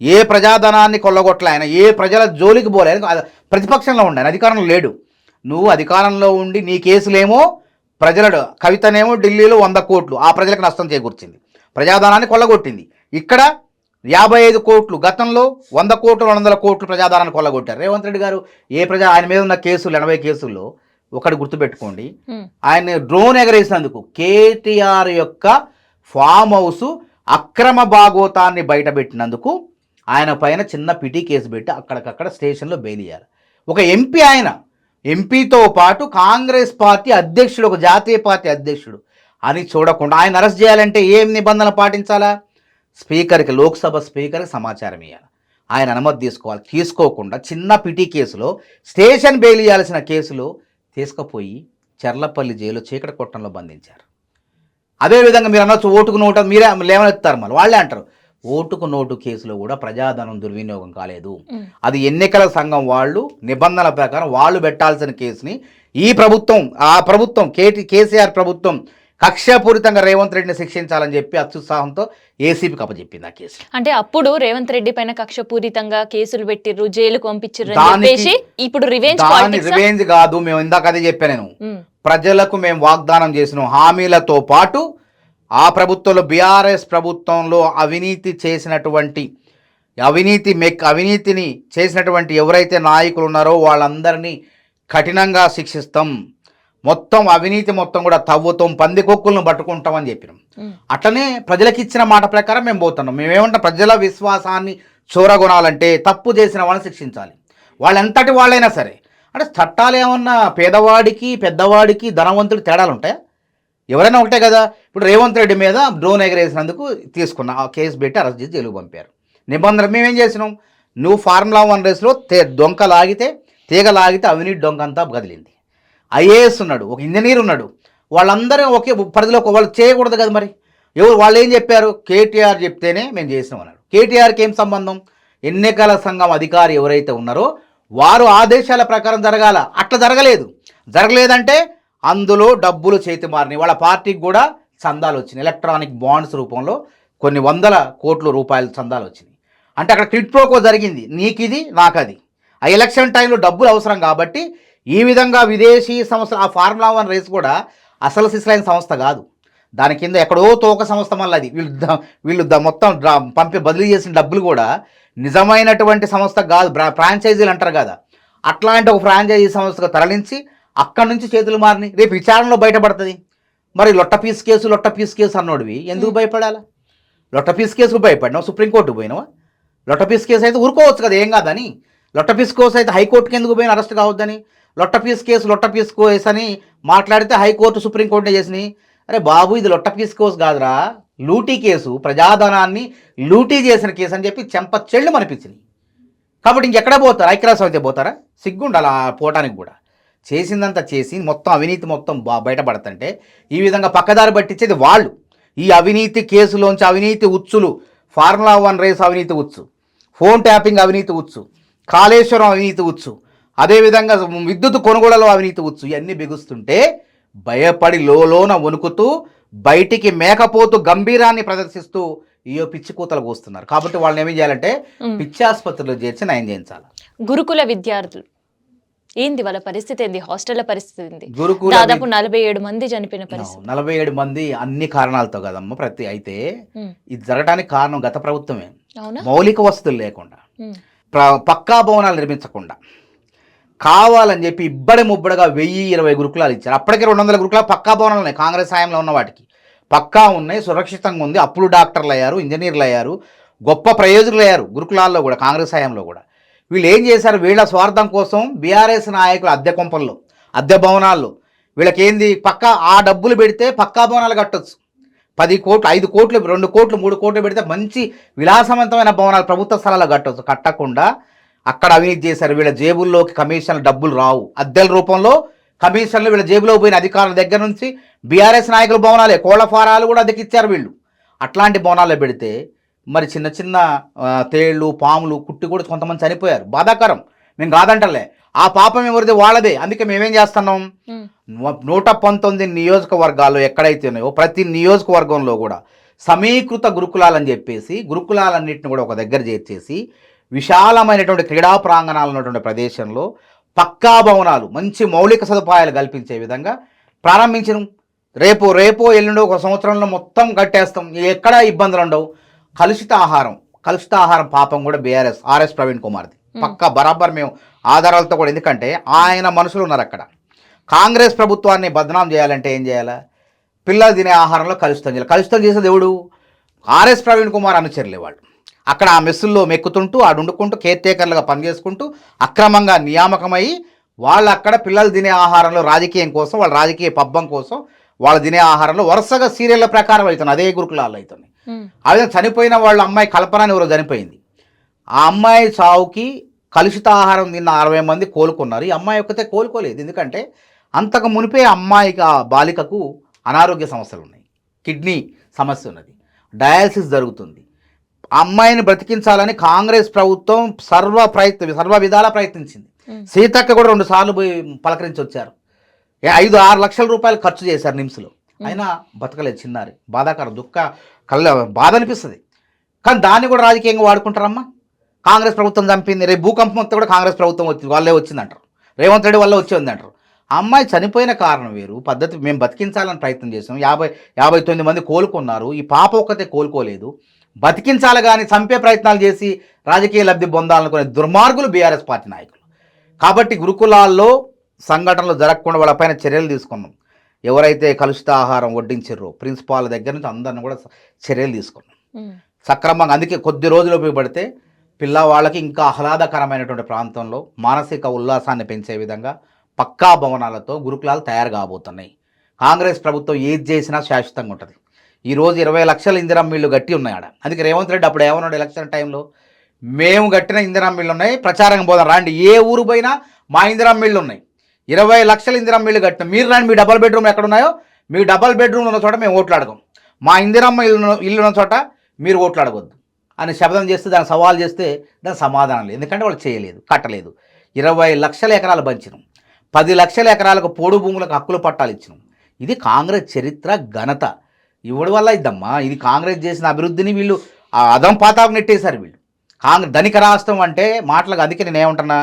ఏ ప్రజాధనాన్ని కొల్లగొట్టలే ఆయన, ఏ ప్రజల జోలికి పోలే. ప్రతిపక్షంలో ఉండే, అధికారంలో లేడు. నువ్వు అధికారంలో ఉండి నీ కేసులేమో ప్రజల కవితనేమో ఢిల్లీలో 100 కోట్లు ఆ ప్రజలకు నష్టం చేకూర్చింది, ప్రజాధనాన్ని కొల్లగొట్టింది. ఇక్కడ 55 కోట్లు, గతంలో 100 కోట్లు 200 కోట్లు ప్రజాధనాన్ని కొల్లగొట్టారు. రేవంత్ రెడ్డి గారు ఆయన మీద ఉన్న కేసులు 80 కేసుల్లో ఒకటి గుర్తుపెట్టుకోండి, ఆయన డ్రోన్ ఎగరేసినందుకు కేటీఆర్ యొక్క ఫామ్ హౌస్ అక్రమ భాగోతాన్ని బయటపెట్టినందుకు ఆయన పైన చిన్న పిటి కేసు పెట్టి అక్కడికక్కడ స్టేషన్లో బెయిల్ ఇయ్యాలి. ఒక ఎంపీ, ఆయన ఎంపీతో పాటు కాంగ్రెస్ పార్టీ అధ్యక్షుడు, ఒక జాతీయ పార్టీ అధ్యక్షుడు అని చూడకుండా ఆయన అరెస్ట్ చేయాలంటే ఏం నిబంధనలు పాటించాలా? స్పీకర్కి, లోక్సభ స్పీకర్కి సమాచారం ఇవ్వాలి, ఆయన అనుమతి తీసుకోవాలి. తీసుకోకుండా చిన్న పిటి కేసులో స్టేషన్ బెయిల్ ఇవ్వాల్సిన కేసులో తీసుకుపోయి చెర్లపల్లి జైలు చీకటి కొట్టంలో బంధించారు. అదేవిధంగా మీరు అనొచ్చు ఓటుకు నోటు, మీరే లేవనెత్తారు, మళ్ళీ వాళ్ళే అంటారు ఓటుకు నోటు కేసులో కూడా ప్రజాధనం దుర్వినియోగం కాలేదు. అది ఎన్నికల సంఘం వాళ్ళు నిబంధనల ప్రకారం వాళ్ళు పెట్టాల్సిన కేసుని ఈ ప్రభుత్వం, ఆ ప్రభుత్వం కేసీఆర్ ప్రభుత్వం కక్షపూరితంగా రేవంత్ రెడ్డిని శిక్షించాలని చెప్పి అత్యుత్సాహంతో ఏసీబీకి అప్పచెప్పింది ఆ కేసు. అంటే అప్పుడు రేవంత్ రెడ్డి పైన కక్షపూరితంగా కేసులు పెట్టిర్రు, జైలుకు పంపించారు అని చెప్పేసి ఇప్పుడు రివెంజ్ కాదు, మేము ఇందాక అదే చెప్పాను నేను, ప్రజలకు మేము వాగ్దానం చేసిన హామీలతో పాటు ఆ ప్రభుత్వంలో బీఆర్ఎస్ ప్రభుత్వంలో అవినీతిని చేసినటువంటి ఎవరైతే నాయకులు ఉన్నారో వాళ్ళందరినీ కఠినంగా శిక్షిస్తాం, మొత్తం అవినీతి మొత్తం కూడా తవ్వుతాం, పందికొక్కులను పట్టుకుంటామని చెప్పినాం. అట్లనే ప్రజలకు ఇచ్చిన మాట ప్రకారం మేము పోతున్నాం. మేమేమంటాం, ప్రజల విశ్వాసాన్ని చూరగొనాలంటే తప్పు చేసిన వాళ్ళని శిక్షించాలి, వాళ్ళు ఎంతటి వాళ్ళైనా సరే. అంటే చట్టాలు ఏమన్నా పేదవాడికి పెద్దవాడికి ధనవంతుడికి తేడాలు ఉంటాయా? ఎవరైనా ఒకటే కదా. ఇప్పుడు రేవంత్ రెడ్డి మీద డ్రోన్ ఎగరేసినందుకు తీసుకున్న ఆ కేసు పెట్టి అరెస్ట్ చేసి జైలుకు పంపారు. నిబంధన మేమేం చేసినాం, నువ్వు ఫార్ములా 1 రేస్లో తీగ లాగితే అవినీతి డొంక అంతా కదిలింది. ఐఏఎస్ ఉన్నాడు, ఒక ఇంజనీర్ ఉన్నాడు, వాళ్ళందరూ ఒకే పరిధిలో వాళ్ళు చేయకూడదు కదా. మరి వాళ్ళు ఏం చెప్పారు, కేటీఆర్ చెప్తేనే మేము చేసినాం అన్నాడు. కేటీఆర్కి ఏం సంబంధం? ఎన్నికల సంఘం అధికారి ఎవరైతే ఉన్నారో వారు ఆదేశాల ప్రకారం జరగాల, అట్లా జరగలేదంటే అందులో డబ్బులు చేతి మారినాయి. వాళ్ళ పార్టీకి కూడా చందాలు వచ్చినాయి, ఎలక్ట్రానిక్ బాండ్స్ రూపంలో కొన్ని 100 కోట్ల రూపాయల చందాలు వచ్చినాయి. అంటే అక్కడ క్విడ్ ప్రోకో జరిగింది, నీకిది నాకది. ఆ ఎలక్షన్ టైంలో డబ్బులు అవసరం కాబట్టి ఈ విధంగా విదేశీ సంస్థ, ఆ ఫార్ములా 1 రేస్ కూడా అసలు సిసలైన సంస్థ కాదు, దాని కింద ఎక్కడో తోక సంస్థ మళ్ళీ అది. వీళ్ళు మొత్తం బదిలీ చేసిన డబ్బులు కూడా నిజమైనటువంటి సంస్థ కాదు, ఫ్రాంచైజీలు అంటారు కదా, అట్లాంటి ఒక ఫ్రాంచైజీ సంస్థకు తరలించి అక్కడి నుంచి చేతులు మారినాయి. రేపు విచారణలో బయటపడుతుంది. మరి లొట్ట పీస్ కేసు అన్నోడివి ఎందుకు భయపడాలా? లొట్ట పీస్ కేసుకు భయపడినావు, సుప్రీంకోర్టుకు పోయినావా? లొట్ట పీస్ కేసు అయితే ఊరుకోవచ్చు కదా, ఏం కాదని. లొట్ట పీస్ కేసు అయితే హైకోర్టుకి ఎందుకు పోయిన అరెస్ట్ కావద్దని? లొట్ట పీస్ కేసు అని మాట్లాడితే హైకోర్టు సుప్రీంకోర్టునే చేసినాయి. అరే బాబు, ఇది లొట్ట పీస్ కేసు కాదురా, లూటీ కేసు, ప్రజాధనాన్ని లూటీ చేసిన కేసు అని చెప్పి చెంప చెళ్ళు అనిపించింది. కాబట్టి ఇంకెక్కడ పోతారు? ఐక్యరాజ్యం అయితే పోతారా? సిగ్గుండాలి ఆ పోవటానికి కూడా. చేసిందంతా చేసి మొత్తం అవినీతి మొత్తం బయటపడుతుంటే ఈ విధంగా పక్కదారి పట్టించేది వాళ్ళు. ఈ అవినీతి కేసులోంచి అవినీతి ఉచ్చులు, ఫార్ములా 1 రేస్ అవినీతి ఉచ్చు, ఫోన్ ట్యాపింగ్ అవినీతి ఉచ్చు, కాళేశ్వరం అవినీతి ఉచ్చు, అదేవిధంగా విద్యుత్ కొనుగోళ్లలో అవినీతి ఉచ్చు, ఇవన్నీ బిగుస్తుంటే భయపడి లోన వణుకుతూ బయటికి మేకపోతూ గంభీరాన్ని ప్రదర్శిస్తూ ఈ పిచ్చి కూతలు కూస్తున్నారు. కాబట్టి వాళ్ళని ఏమేం చేయాలంటే పిచ్చి ఆసుపత్రిలో చేర్చి నయం చేయించాలి. గురుకుల విద్యార్థులు ఏంది వాళ్ళ పరిస్థితి ఏంది? హాస్టల్ల పరిస్థితి ఏంది? దాదాపు 47 మంది చనిపోయిన పరిస్థితి. 47 మంది అన్ని కారణాలతో కదమ్మా. అయితే ఇది జరగడానికి కారణం గత ప్రభుత్వమే. మౌలిక వసతులు లేకుండా, పక్కా భవనాలు నిర్మించకుండా, కావాలని చెప్పి ఇబ్బడి ముబ్బడిగా 1020 గురుకులాలు ఇచ్చారు. అప్పటికే 200 గురుకులాలు పక్కా భవనాలు ఉన్నాయి, కాంగ్రెస్ హయాంలో ఉన్న వాటికి పక్కా ఉన్నాయి, సురక్షితంగా ఉంది. అప్పుడు డాక్టర్లు అయ్యారు, ఇంజనీర్లు అయ్యారు, గొప్ప ప్రయోజకులు అయ్యారు గురుకులాల్లో కూడా, కాంగ్రెస్ హయాంలో కూడా. వీళ్ళు ఏం చేశారు, వీళ్ళ స్వార్థం కోసం బీఆర్ఎస్ నాయకులు అద్దె కొంపల్లో, అద్దె భవనాల్లో వీళ్ళకేంది పక్కా ఆ డబ్బులు పెడితే పక్కా భవనాలు కట్టొచ్చు. 10 కోట్లు 5 కోట్లు 2 కోట్లు 3 కోట్లు పెడితే మంచి విలాసవంతమైన భవనాలు ప్రభుత్వ స్థలాలు కట్టవచ్చు. కట్టకుండా అక్కడ అవినీతి చేశారు. వీళ్ళ జేబుల్లోకి కమిషన్ల డబ్బులు రావు, అద్దెల రూపంలో కమిషన్లు వీళ్ళ జేబులో పోయిన అధికారుల దగ్గర నుంచి బీఆర్ఎస్ నాయకుల భవనాలే, కోళ్ల ఫారాలు కూడా అద్దెకిచ్చారు వీళ్ళు. అట్లాంటి భవనాల్లో పెడితే మరి చిన్న చిన్న తేళ్ళు పాములు కుట్టి కూడా కొంతమంది చనిపోయారు. బాధాకరం, మేము కాదంటలే. ఆ పాపం ఎవరిది వాళ్ళదే. అందుకే మేమేం చేస్తున్నాం, 119 నియోజకవర్గాల్లో ఎక్కడైతే ఉన్నాయో ప్రతి నియోజకవర్గంలో కూడా సమీకృత గురుకులాలని చెప్పేసి గురుకులాలన్నింటిని కూడా ఒక దగ్గర చేర్చేసి విశాలమైనటువంటి క్రీడా ప్రాంగణాలు ఉన్నటువంటి ప్రదేశంలో పక్కా భవనాలు, మంచి మౌలిక సదుపాయాలు కల్పించే విధంగా ప్రారంభించినాం. రేపో ఎల్లుండో ఒక సంవత్సరంలో మొత్తం కట్టేస్తాం, ఎక్కడా ఇబ్బందులు ఉండవు. కలుషిత ఆహారం పాపం కూడా ఆర్ఎస్ ప్రవీణ్ కుమార్ది పక్కా బరాబర్ మేము ఆధారాలతో కూడా. ఎందుకంటే ఆయన మనుషులు ఉన్నారు అక్కడ. కాంగ్రెస్ ప్రభుత్వాన్ని బదనాం చేయాలంటే ఏం చేయాలా? పిల్లలు తినే ఆహారంలో కలుషితం చేయాలి. కలుషితం చేసేది ఎవడు? ఆర్ఎస్ ప్రవీణ్ కుమార్ అనుచరులే వాళ్ళు. అక్కడ ఆ మెస్సుల్లో మెక్కుతుంటూ వండుకుంటూ కేర్ టేకర్లుగా పనిచేసుకుంటూ అక్రమంగా నియామకమై వాళ్ళు అక్కడ పిల్లలు తినే ఆహారంలో రాజకీయం కోసం, వాళ్ళ రాజకీయ పబ్బం కోసం వాళ్ళు తినే ఆహారంలో వరుసగా సీరియళ్ళ ప్రకారం అవుతుంది. అదే గురుకులాల్లో అవుతుంది. అదే చనిపోయిన వాళ్ళ అమ్మాయి కల్పన ఎవరో చనిపోయింది. ఆ అమ్మాయి చావుకి కలుషిత ఆహారం తిన్న 60 మంది కోలుకున్నారు. ఈ అమ్మాయి ఒక్కతే కోలుకోలేదు. ఎందుకంటే అంతకు మునిపే అమ్మాయికి, ఆ బాలికకు అనారోగ్య సమస్యలు ఉన్నాయి, కిడ్నీ సమస్య ఉన్నది, డయాలసిస్ జరుగుతుంది. ఆ అమ్మాయిని బ్రతికించాలని కాంగ్రెస్ ప్రభుత్వం సర్వ విధాలా ప్రయత్నించింది. సీతక్క కూడా 2 సార్లు పోయి పలకరించి వచ్చారు. 5-6 లక్షల రూపాయలు ఖర్చు చేశారు నిమ్స్లో, అయినా బతకలేదు చిన్నారి. బాధాకరం, బాధ అనిపిస్తుంది. కానీ దాన్ని కూడా రాజకీయంగా వాడుకుంటారమ్మా. కాంగ్రెస్ ప్రభుత్వం చంపింది, రేపు భూకంపం వస్తే కూడా కాంగ్రెస్ ప్రభుత్వం వచ్చింది, వాళ్ళే వచ్చిందంటారు, రేవంత్ రెడ్డి వల్ల వచ్చింది అంటారు. ఆ అమ్మాయి చనిపోయిన కారణం వేరు, పద్ధతి మేము బతికించాలని ప్రయత్నం చేసాం. 59 మంది కోలుకున్నారు, ఈ పాప ఒక్కతే కోలుకోలేదు. బతికించాలి కానీ చంపే ప్రయత్నాలు చేసి రాజకీయ లబ్ధి పొందాలనుకునే దుర్మార్గులు బీఆర్ఎస్ పార్టీ నాయకులు. కాబట్టి గురుకులాల్లో సంఘటనలు జరగకుండా వాళ్ళపైన చర్యలు తీసుకున్నాం. ఎవరైతే కలుషిత ఆహారం వడ్డించారో ప్రిన్సిపాల్ దగ్గర నుంచి అందరిని కూడా చర్యలు తీసుకున్నాం సక్రమంగా. అందుకే కొద్ది రోజులు ఉపయోగపడితే పిల్లవాళ్ళకి ఇంకా ఆహ్లాదకరమైనటువంటి ప్రాంతంలో మానసిక ఉల్లాసాన్ని పెంచే విధంగా పక్కా భవనాలతో గురుకులాలు తయారు కాబోతున్నాయి. కాంగ్రెస్ ప్రభుత్వం ఏది చేసినా శాశ్వతంగా ఉంటుంది. ఈరోజు 20 లక్షల ఇందిరమ్మ ఇళ్ళు గట్టి ఉన్నాయి ఆడ. అందుకే రేవంత్ రెడ్డి అప్పుడు ఏమన్నాడు ఎలక్షన్ టైంలో, మేము గట్టిన ఇందిరమ్మ ఇళ్ళు ఉన్నాయి, ప్రచారం పోదాం రండి, ఏ ఊరు పోయినా మా ఇందిరమ్మ ఇళ్ళు ఉన్నాయి, 20 లక్షల ఇందిరమ్మ ఇళ్ళు కట్టిన, మీరు రండి, మీ డబల్ బెడ్రూమ్ ఎక్కడున్నాయో, మీ డబల్ బెడ్రూమ్ ఉన్న చోట మేము ఓట్లాడగం, మా ఇందిరమ్మ ఇల్లు ఉన్న చోట మీరు ఓట్లాడవద్దు అని శబ్దం చేస్తే, దాన్ని సవాల్ చేస్తే దాని సమాధానం లేదు. ఎందుకంటే వాళ్ళు చేయలేదు, కట్టలేదు. 20 లక్షల ఎకరాలు పంచినాం, 10 లక్షల ఎకరాలకు పోడు భూములకు హక్కులు పట్టాలు ఇచ్చినాం. ఇది కాంగ్రెస్ చరిత్ర ఘనత. ఇవ్వడం వల్ల ఇద్దమ్మా, ఇది కాంగ్రెస్ చేసిన అభివృద్ధిని వీళ్ళు అదం పాతాకు నెట్టేశారు వీళ్ళు. ధనిక రాష్ట్రం అంటే మాటలకు. అందుకే నేను ఏమంటున్నా,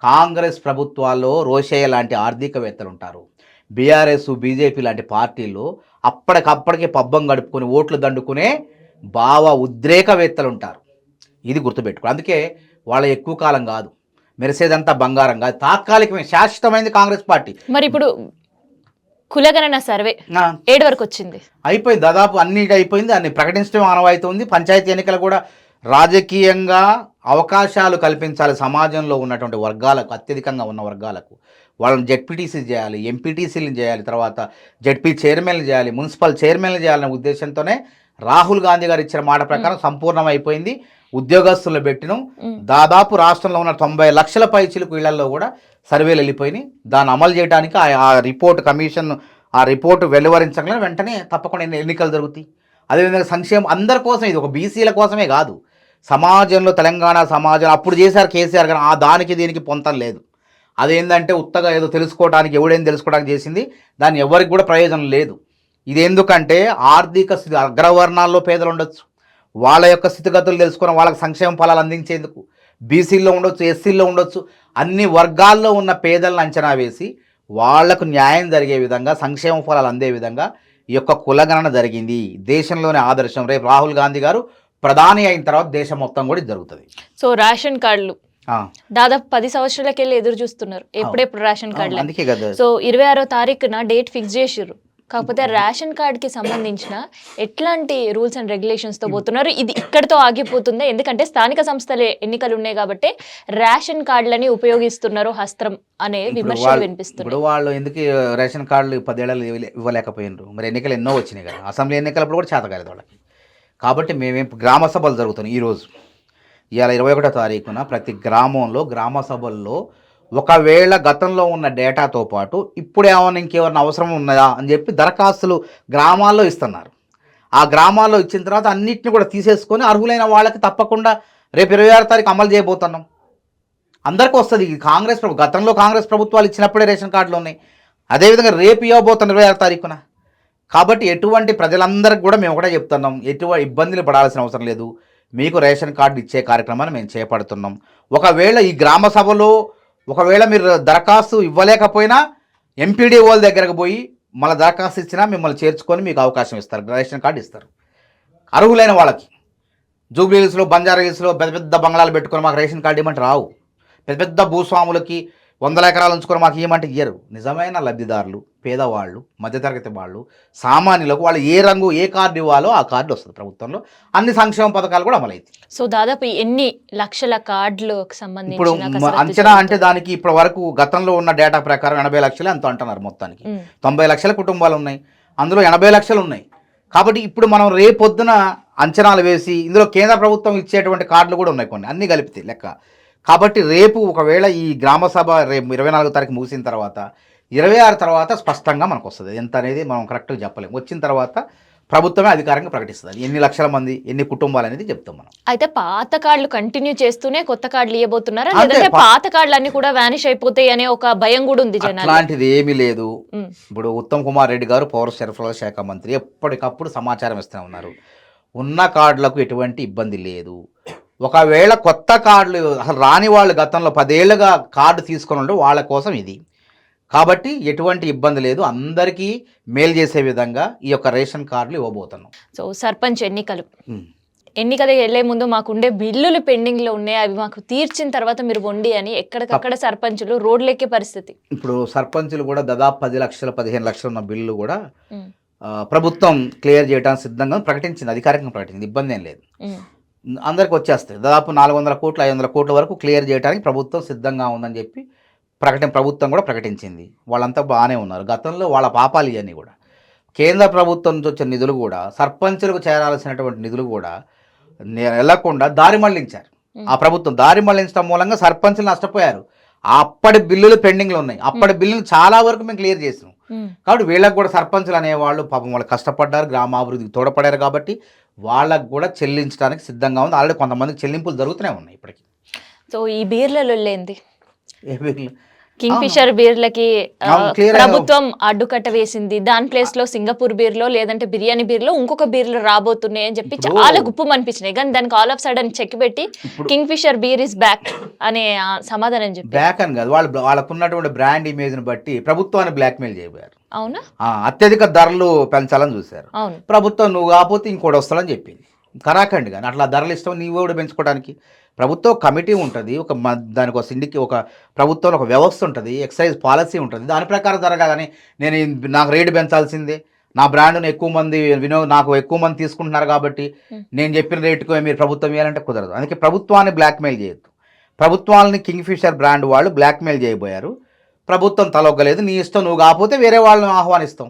కాంగ్రెస్ ప్రభుత్వాల్లో రోషయ్య లాంటి ఆర్థికవేత్తలు ఉంటారు, బీఆర్ఎస్ బీజేపీ లాంటి పార్టీల్లో అప్పటికప్పటికే పబ్బం గడుపుకొని ఓట్లు దండుకునే ఉద్రేకవేత్తలు ఉంటారు. ఇది గుర్తుపెట్టుకో. అందుకే వాళ్ళ ఎక్కువ కాలం కాదు, మెరిసేదంతా బంగారం కాదు, తాత్కాలికమే, శాశ్వతమైంది కాంగ్రెస్ పార్టీ. మరి ఇప్పుడు కులగణన సర్వే 7 వరకు వచ్చింది, అయిపోయింది, దాదాపు అన్నిటి అయిపోయింది. అన్ని ప్రకటించడం ఆనవాయితీ. పంచాయతీ ఎన్నికలు కూడా రాజకీయంగా అవకాశాలు కల్పించాలి సమాజంలో ఉన్నటువంటి వర్గాలకు, అత్యధికంగా ఉన్న వర్గాలకు. వాళ్ళని జెడ్పీటీసీ చేయాలి, ఎంపీటీసీలు చేయాలి, తర్వాత జెడ్పీ చైర్మన్లు చేయాలి, మున్సిపల్ చైర్మన్లు చేయాలనే ఉద్దేశంతోనే రాహుల్ గాంధీ గారు ఇచ్చిన మాట ప్రకారం సంపూర్ణం అయిపోయింది. ఉద్యోగస్తులు పెట్టినాం. దాదాపు రాష్ట్రంలో ఉన్న 90 లక్షల పైచిలకు ఇళ్లలో కూడా సర్వేలు వెళ్ళిపోయినాయి. దాన్ని అమలు చేయడానికి ఆ రిపోర్ట్ కమిషన్ ఆ రిపోర్టు వెలువరించగానే వెంటనే తప్పకుండా ఎన్నికలు జరుగుతాయి. అదేవిధంగా సంక్షేమం అందరి కోసం, ఇది ఒక బీసీల కోసమే కాదు, సమాజంలో తెలంగాణ సమాజం అప్పుడు చేశారు కేసీఆర్ కానీ దానికి దీనికి పొంతం లేదు. అదేంటంటే ఉత్తగా ఏదో తెలుసుకోవడానికి, ఎవడేం తెలుసుకోవడానికి చేసింది, దాన్ని ఎవరికి కూడా ప్రయోజనం లేదు. ఇది ఎందుకంటే ఆర్థిక స్థితి, అగ్రవర్ణాల్లో పేదలు ఉండొచ్చు, వాళ్ళ యొక్క స్థితిగతులు తెలుసుకుని వాళ్ళకి సంక్షేమ ఫలాలు అందించేందుకు బీసీల్లో ఉండొచ్చు, ఎస్సీల్లో ఉండొచ్చు, అన్ని వర్గాల్లో ఉన్న పేదలను అంచనా వేసి వాళ్లకు న్యాయం జరిగే విధంగా, సంక్షేమ ఫలాలు అందే విధంగా ఈ యొక్క కులగణన జరిగింది. దేశంలోనే ఆదర్శం. రేపు రాహుల్ గాంధీ గారు ప్రధాని అయిన తర్వాత దేశం మొత్తం కూడా జరుగుతుంది. సో రేషన్ కార్డులు దాదాపు 10 సంవత్సరాలకి వెళ్ళి ఎదురు చూస్తున్నారు, ఎప్పుడెప్పుడు రేషన్ కార్డులు. అందుకే కదా సో 26వ తారీఖున డేట్ ఫిక్స్ చేసిర్రు. కాకపోతే రేషన్ కార్డుకి సంబంధించిన ఎట్లాంటి రూల్స్ అండ్ రెగ్యులేషన్స్తో పోతున్నారు, ఇది ఇక్కడితో ఆగిపోతుందా? ఎందుకంటే స్థానిక సంస్థల ఎన్నికలు ఉన్నాయి కాబట్టి రేషన్ కార్డులని ఉపయోగిస్తున్నారు హస్త్రం అనే విమర్శలు వినిపిస్తున్నాయి. ఇప్పుడు వాళ్ళు ఎందుకు రేషన్ కార్డులు 10 ఏళ్ళు ఇవ్వలేకపోయినారు? మరి ఎన్నికలు ఎన్నో వచ్చినాయి కదా, అసెంబ్లీ ఎన్నికలప్పుడు కూడా చేత కాలేదు వాళ్ళకి. కాబట్టి మేమేం గ్రామ సభలు జరుగుతున్నాయి ఈరోజు, ఇవాళ 21వ తారీఖున ప్రతి గ్రామంలో గ్రామ సభల్లో ఒకవేళ గతంలో ఉన్న డేటాతో పాటు ఇప్పుడు ఏమైనా ఇంకేమైనా అవసరం ఉన్నదా అని చెప్పి దరఖాస్తులు గ్రామాల్లో ఇస్తున్నారు. ఆ గ్రామాల్లో ఇచ్చిన తర్వాత అన్నింటినీ కూడా తీసేసుకొని అర్హులైన వాళ్ళకి తప్పకుండా రేపు 26వ తారీఖు అమలు చేయబోతున్నాం. అందరికీ వస్తుంది. గతంలో కాంగ్రెస్ ప్రభుత్వాలు ఇచ్చినప్పుడే రేషన్ కార్డులు ఉన్నాయి, అదేవిధంగా రేపు ఇవ్వబోతున్నాం 26వ తారీఖున. కాబట్టి ఎటువంటి ప్రజలందరికీ కూడా మేము ఒకటే చెప్తున్నాం, ఎటువంటి ఇబ్బందులు పడాల్సిన అవసరం లేదు. మీకు రేషన్ కార్డు ఇచ్చే కార్యక్రమాన్ని మేము చేపడుతున్నాం. ఒకవేళ ఈ గ్రామ సభలో ఒకవేళ మీరు దరఖాస్తు ఇవ్వలేకపోయినా ఎంపీడీ వాళ్ళ దగ్గరకు పోయి మళ్ళీ దరఖాస్తు ఇచ్చినా మిమ్మల్ని చేర్చుకొని మీకు అవకాశం ఇస్తారు, రేషన్ కార్డు ఇస్తారు అర్హులైన వాళ్ళకి. జూబ్లీ హిల్స్లో, బంజారా హిల్స్లో పెద్ద పెద్ద బంగ్లాలు పెట్టుకొని మాకు రేషన్ కార్డు ఇవ్వమంటే రావు. పెద్ద పెద్ద భూస్వాములకి 100 ఎకరాలు ఉంచుకొని మాకు ఇవ్వమంటే ఇయ్యరు. నిజమైన లబ్ధిదారులు, పేదవాళ్ళు, మధ్యతరగతి వాళ్ళు, సామాన్యులకు వాళ్ళు ఏ రంగు ఏ కార్డు ఇవ్వాలో ఆ కార్డు వస్తుంది ప్రభుత్వంలో. అన్ని సంక్షేమ పథకాలు కూడా అమలవుతాయి. సో దాదాపు ఎన్ని లక్షల కార్డులకు ఇప్పుడు సంబంధించిన కసరత్తు అంచనా అంటే దానికి ఇప్పటి వరకు గతంలో ఉన్న డేటా ప్రకారం 80 లక్షలు ఎంతో అంటున్నారు మొత్తానికి. 90 లక్షల కుటుంబాలు ఉన్నాయి, అందులో 80 లక్షలు ఉన్నాయి. కాబట్టి ఇప్పుడు మనం రేపొద్దున అంచనాలు వేసి ఇందులో కేంద్ర ప్రభుత్వం ఇచ్చేటువంటి కార్డులు కూడా ఉన్నాయి కొన్ని, అన్నీ కలిపితే లెక్క. కాబట్టి రేపు ఒకవేళ ఈ గ్రామ సభ రేపు 24వ తారీఖు ముగిసిన తర్వాత 26 తర్వాత స్పష్టంగా మనకు వస్తుంది. ఎంత అనేది మనం కరెక్ట్గా చెప్పలేము. వచ్చిన తర్వాత ప్రభుత్వమే అధికారంగా ప్రకటిస్తుంది ఎన్ని లక్షల మంది ఎన్ని కుటుంబాలు అనేది చెప్తాం మనం. అయితే పాత కార్డులు కంటిన్యూ చేస్తూనే కొత్త కార్డులు ఇవ్వబోతున్నారా, లేదంటే పాత కార్డులు అన్ని కూడా వ్యానిష్ అయిపోతాయి అనే ఒక భయం కూడా ఉంది జనాలు? అలాంటిది ఏమీ లేదు. ఇప్పుడు ఉత్తమ్ కుమార్ రెడ్డి గారు పౌర సరఫరాల శాఖ మంత్రి ఎప్పటికప్పుడు సమాచారం ఇస్తూనే ఉన్నారు. ఉన్న కార్డులకు ఎటువంటి ఇబ్బంది లేదు. ఒకవేళ కొత్త కార్డులు అసలు రాని వాళ్ళు గతంలో 10 ఏళ్ళుగా కార్డు తీసుకొని ఉంటే వాళ్ళ కోసం ఇది. కాబట్టి ఎటువంటి ఇబ్బంది లేదు. అందరికీ మేలు చేసే విధంగా ఈ యొక్క రేషన్ కార్డులు ఇవ్వబోతున్నాం. సో సర్పంచ్ ఎన్నికలు వెళ్లే ముందు మాకుండే బిల్లులు పెండింగ్ లో ఉన్నాయి, అవి మాకు తీర్చిన తర్వాత మీరు వండి అని ఎక్కడికక్కడ సర్పంచులు రోడ్లెక్కే పరిస్థితి. ఇప్పుడు సర్పంచులు కూడా దాదాపు 10 లక్షలు 15 లక్షలు ఉన్న బిల్లు కూడా ప్రభుత్వం క్లియర్ చేయడానికి సిద్ధంగా ప్రకటించింది, అధికారికంగా ప్రకటించింది. ఇబ్బంది ఏం లేదు, అందరికి వచ్చేస్తాయి. దాదాపు 400 కోట్లు 500 కోట్ల వరకు క్లియర్ చేయడానికి ప్రభుత్వం సిద్ధంగా ఉందని చెప్పి ప్రభుత్వం కూడా ప్రకటించింది. వాళ్ళంతా బాగానే ఉన్నారు. గతంలో వాళ్ళ పాపాలు ఇవన్నీ కూడా కేంద్ర ప్రభుత్వం నుంచి వచ్చిన నిధులు కూడా సర్పంచులకు చేరాల్సినటువంటి నిధులు కూడా వెళ్లకుండా దారి మళ్లించారు. ఆ ప్రభుత్వం దారి మళ్లించడం మూలంగా సర్పంచులు నష్టపోయారు. అప్పటి బిల్లులు పెండింగ్లో ఉన్నాయి. అప్పటి బిల్లులు చాలా వరకు మేము క్లియర్ చేసినాం. కాబట్టి వీళ్ళకి కూడా సర్పంచులు అనేవాళ్ళు పాపం వాళ్ళు కష్టపడ్డారు, గ్రామాభివృద్ధికి తోడ్పడారు. కాబట్టి వాళ్ళకు కూడా చెల్లించడానికి సిద్ధంగా ఉంది. ఆల్రెడీ కొంతమందికి చెల్లింపులు జరుగుతూనే ఉన్నాయి ఇప్పటికీ. సో ఈ బీర్లలో లేంది ఏ బీర్లు? కింగ్ ఫిషర్ బీర్లకి ప్రభుత్వం అడ్డుకట్ట వేసింది. దాని ప్లేస్ లో సింగపూర్ బీర్లో లేదంటే బిర్యానీ బీర్లో ఇంకొక బీర్లు రాబోతున్నాయి అని చెప్పి చాలా గుప్పం అనిపించినాయి. కానీ దానికి ఆల్ ఆఫ్ సడన్ చెక్ పెట్టి Kingfisher beer is back అనే సమాధానం చెప్పి బ్యాక్ అని కాదు, వాళ్ళకున్నటువంటి బ్రాండ్ ఇమేజ్ ని బట్టి ప్రభుత్వాన్ని బ్లాక్మెయిల్ చేయబోయారు. అవునా? అత్యధిక ధరలు పెంచాలని చూశారు. అవును, ప్రభుత్వం నువ్వు కాకపోతే ఇంకోటి వస్తాడని చెప్పింది. కరాకండి కానీ అట్లా ధరలు ఇష్టం నీవు కూడా పెంచుకోవడానికి ప్రభుత్వం కమిటీ ఉంటుంది. దానికి ఒక ఒక ప్రభుత్వంలో ఒక వ్యవస్థ ఉంటుంది, ఎక్సైజ్ పాలసీ ఉంటుంది. దాని ప్రకారం ధరగా కానీ నాకు రేటు పెంచాల్సిందే, నా బ్రాండ్ను ఎక్కువ మంది నాకు ఎక్కువ మంది తీసుకుంటున్నారు కాబట్టి నేను చెప్పిన రేటుకు మీరు ప్రభుత్వం ఇవ్వాలంటే కుదరదు. అందుకే ప్రభుత్వాన్ని బ్లాక్మెయిల్ చేయొద్దు. ప్రభుత్వాలని కింగ్ ఫిషర్ బ్రాండ్ వాళ్ళు బ్లాక్మెయిల్ చేయబోయారు. ప్రభుత్వం తలొగ్గలేదు. నీ ఇష్టం, నువ్వు కాకపోతే వేరే వాళ్ళని ఆహ్వానిస్తాం.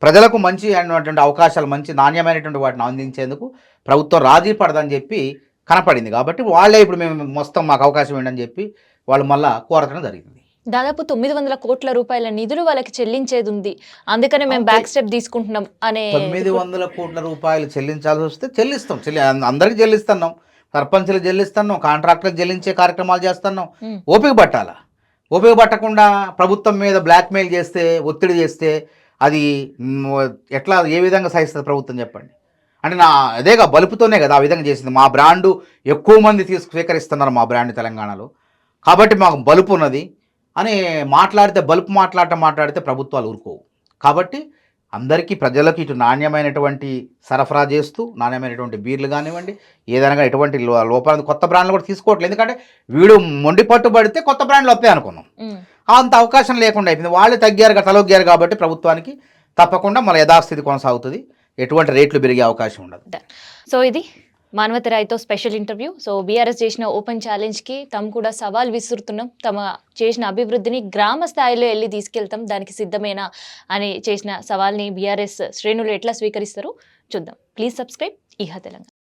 ప్రజలకు మంచి అయినటువంటి అవకాశాలు, మంచి నాణ్యమైనటువంటి వాటిని అందించేందుకు ప్రభుత్వం రాజీ పడదని చెప్పి కనపడింది. కాబట్టి వాళ్ళే ఇప్పుడు మేము మొత్తం మాకు అవకాశం ఏంటని చెప్పి వాళ్ళు మళ్ళా కోరటం జరిగింది. దాదాపు 900 కోట్ల రూపాయల నిధులు వాళ్ళకి చెల్లించేది ఉంది, అందుకనే మేము బ్యాక్ స్టెప్ తీసుకుంటున్నాం అనే. 900 కోట్ల రూపాయలు చెల్లించాల్సి వస్తే చెల్లిస్తాం, అందరికీ చెల్లిస్తున్నాం. సర్పంచులు చెల్లిస్తున్నాం, కాంట్రాక్టర్లు చెల్లించే కార్యక్రమాలు చేస్తున్నాం. ఓపిక పట్టాలా. ఓపిక పట్టకుండా ప్రభుత్వం మీద బ్లాక్మెయిల్ చేస్తే, ఒత్తిడి చేస్తే అది ఎట్లా ఏ విధంగా సహిస్తుంది ప్రభుత్వం చెప్పండి? అంటే అదేగా బలుపుతోనే కదా ఆ విధంగా చేసింది. మా బ్రాండు ఎక్కువ మంది స్వీకరిస్తున్నారు మా బ్రాండ్ తెలంగాణలో, కాబట్టి మాకు బలుపు ఉన్నది అని బలుపు మాట్లాడితే ప్రభుత్వాలు ఊరుకోవు. కాబట్టి అందరికీ ప్రజలకు ఇటు నాణ్యమైనటువంటి సరఫరా చేస్తూ నాణ్యమైనటువంటి బీర్లు కానివ్వండి, ఏదైనా ఎటువంటి లోపాలు కొత్త బ్రాండ్లు కూడా తీసుకోవట్లేదు. ఎందుకంటే వీడు మొండి పట్టుబడితే కొత్త బ్రాండ్లు వస్తాయి అనుకున్నాం. అంత అవకాశం లేకుండా అయిపోయింది. వాళ్ళు తలొగ్గారు కాబట్టి ప్రభుత్వానికి తప్పకుండా మన యథాస్థితి కొనసాగుతుంది, ఎటువంటి రేట్లు పెరిగే అవకాశం ఉండదు. సో ఇది మానవతి రాయ్తో స్పెషల్ ఇంటర్వ్యూ. సో బీఆర్ఎస్ చేసిన ఓపెన్ ఛాలెంజ్కి తాము కూడా సవాల్ విసురుతున్నాం, తమ చేసిన అభివృద్ధిని గ్రామ స్థాయిలో వెళ్ళి తీసుకెళ్తాం, దానికి సిద్ధమేనా అని చేసిన సవాల్ని బీఆర్ఎస్ శ్రేణులు ఎట్లా స్వీకరిస్తారో చూద్దాం. ప్లీజ్ సబ్స్క్రైబ్ ఇహ తెలంగాణ.